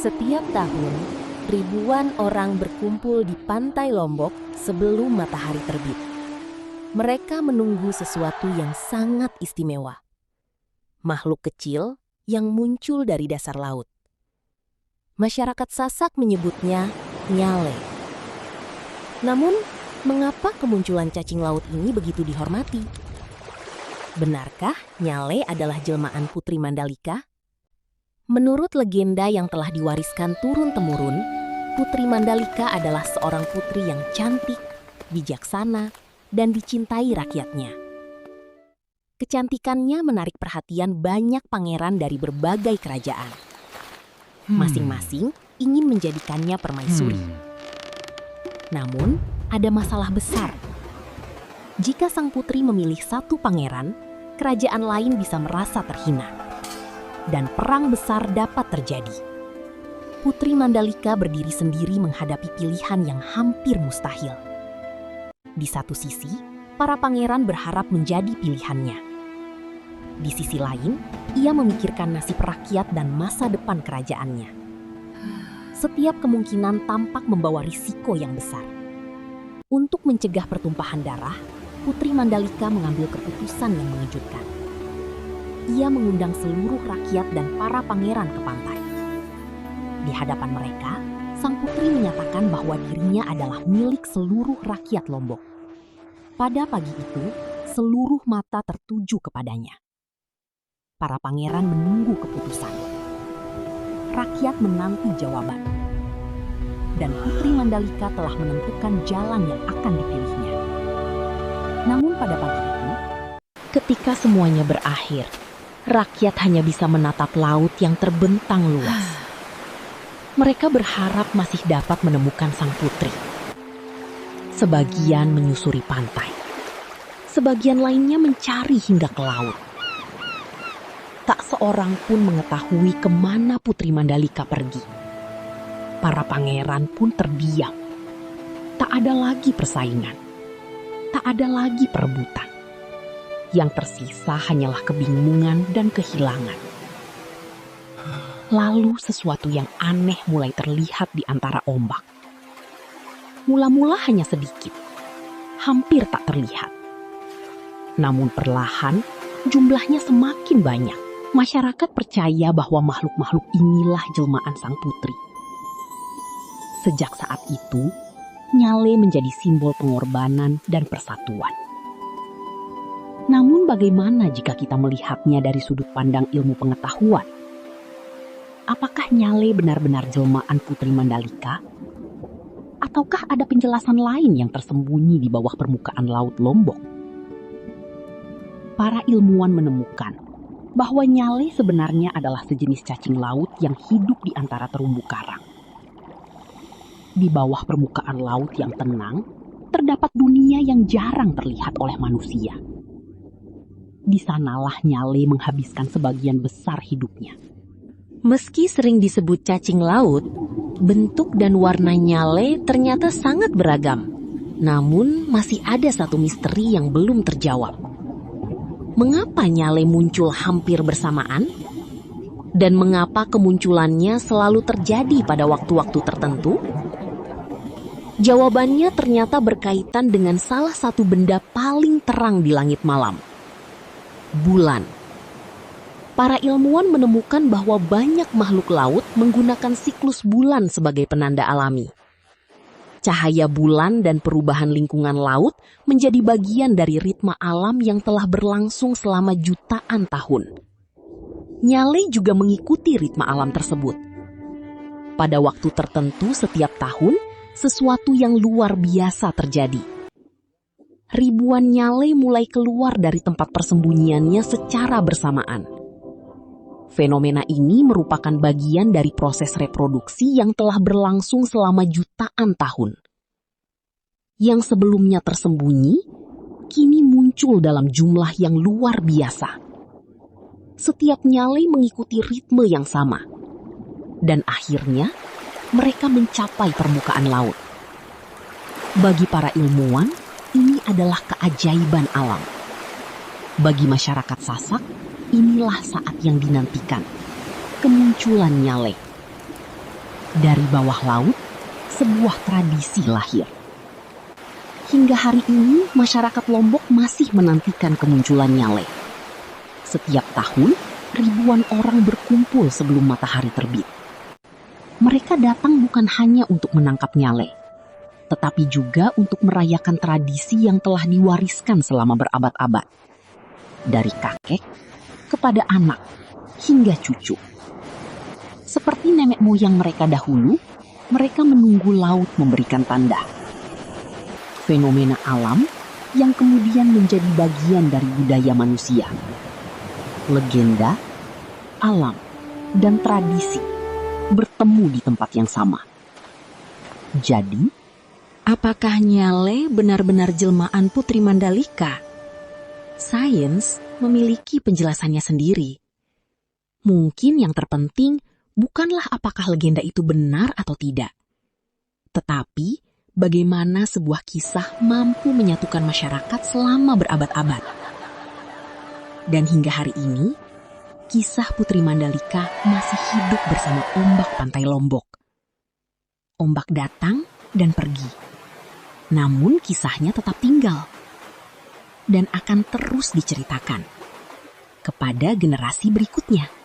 Setiap tahun, ribuan orang berkumpul di pantai Lombok sebelum matahari terbit. Mereka menunggu sesuatu yang sangat istimewa. Makhluk kecil yang muncul dari dasar laut. Masyarakat Sasak menyebutnya nyale. Namun, mengapa kemunculan cacing laut ini begitu dihormati? Benarkah nyale adalah jelmaan Putri Mandalika? Menurut legenda yang telah diwariskan turun-temurun, Putri Mandalika adalah seorang putri yang cantik, bijaksana, dan dicintai rakyatnya. Kecantikannya menarik perhatian banyak pangeran dari berbagai kerajaan. Masing-masing ingin menjadikannya permaisuri. Namun, ada masalah besar. Jika sang putri memilih satu pangeran, kerajaan lain bisa merasa terhina. Dan perang besar dapat terjadi. Putri Mandalika berdiri sendiri menghadapi pilihan yang hampir mustahil. Di satu sisi, para pangeran berharap menjadi pilihannya. Di sisi lain, ia memikirkan nasib rakyat dan masa depan kerajaannya. Setiap kemungkinan tampak membawa risiko yang besar. Untuk mencegah pertumpahan darah, Putri Mandalika mengambil keputusan yang mengejutkan. Ia mengundang seluruh rakyat dan para pangeran ke pantai. Di hadapan mereka, sang putri menyatakan bahwa dirinya adalah milik seluruh rakyat Lombok. Pada pagi itu, seluruh mata tertuju kepadanya. Para pangeran menunggu keputusan. Rakyat menanti jawaban. Dan Putri Mandalika telah menentukan jalan yang akan dipilihnya. Namun pada pagi itu, ketika semuanya berakhir, rakyat hanya bisa menatap laut yang terbentang luas. Mereka berharap masih dapat menemukan sang putri. Sebagian menyusuri pantai. Sebagian lainnya mencari hingga ke laut. Tak seorang pun mengetahui kemana Putri Mandalika pergi. Para pangeran pun terdiam. Tak ada lagi persaingan. Tak ada lagi perebutan. Yang tersisa hanyalah kebingungan dan kehilangan. Lalu sesuatu yang aneh mulai terlihat di antara ombak. Mula-mula hanya sedikit, hampir tak terlihat. Namun perlahan, jumlahnya semakin banyak. Masyarakat percaya bahwa makhluk-makhluk inilah jelmaan sang putri. Sejak saat itu, nyale menjadi simbol pengorbanan dan persatuan. Namun bagaimana jika kita melihatnya dari sudut pandang ilmu pengetahuan? Apakah nyale benar-benar jelmaan Putri Mandalika? Ataukah ada penjelasan lain yang tersembunyi di bawah permukaan laut Lombok? Para ilmuwan menemukan bahwa nyale sebenarnya adalah sejenis cacing laut yang hidup di antara terumbu karang. Di bawah permukaan laut yang tenang, terdapat dunia yang jarang terlihat oleh manusia. Di sanalah nyale menghabiskan sebagian besar hidupnya. Meski sering disebut cacing laut, bentuk dan warna nyale ternyata sangat beragam. Namun masih ada satu misteri yang belum terjawab. Mengapa nyale muncul hampir bersamaan? Dan mengapa kemunculannya selalu terjadi pada waktu-waktu tertentu? Jawabannya ternyata berkaitan dengan salah satu benda paling terang di langit malam. Bulan. Para ilmuwan menemukan bahwa banyak makhluk laut menggunakan siklus bulan sebagai penanda alami. Cahaya bulan dan perubahan lingkungan laut menjadi bagian dari ritme alam yang telah berlangsung selama jutaan tahun. Nyale juga mengikuti ritme alam tersebut. Pada waktu tertentu setiap tahun, sesuatu yang luar biasa terjadi. Ribuan nyale mulai keluar dari tempat persembunyiannya secara bersamaan. Fenomena ini merupakan bagian dari proses reproduksi yang telah berlangsung selama jutaan tahun. Yang sebelumnya tersembunyi, kini muncul dalam jumlah yang luar biasa. Setiap nyale mengikuti ritme yang sama. Dan akhirnya, mereka mencapai permukaan laut. Bagi para ilmuwan, ini adalah keajaiban alam. Bagi masyarakat Sasak, inilah saat yang dinantikan. Kemunculan nyale. Dari bawah laut, sebuah tradisi lahir. Hingga hari ini, masyarakat Lombok masih menantikan kemunculan Nyale. Setiap tahun, ribuan orang berkumpul sebelum matahari terbit. Mereka datang bukan hanya untuk menangkap Nyale, tetapi juga untuk merayakan tradisi yang telah diwariskan selama berabad-abad. Dari kakek kepada anak hingga cucu. Seperti nenek moyang mereka dahulu, mereka menunggu laut memberikan tanda. Fenomena alam yang kemudian menjadi bagian dari budaya manusia. Legenda, alam, dan tradisi bertemu di tempat yang sama. Jadi, apakah Nyale benar-benar jelmaan Putri Mandalika? Sains memiliki penjelasannya sendiri. Mungkin yang terpenting bukanlah apakah legenda itu benar atau tidak, tetapi bagaimana sebuah kisah mampu menyatukan masyarakat selama berabad-abad. Dan hingga hari ini, kisah Putri Mandalika masih hidup bersama ombak pantai Lombok. Ombak datang dan pergi, namun kisahnya tetap tinggal dan akan terus diceritakan kepada generasi berikutnya.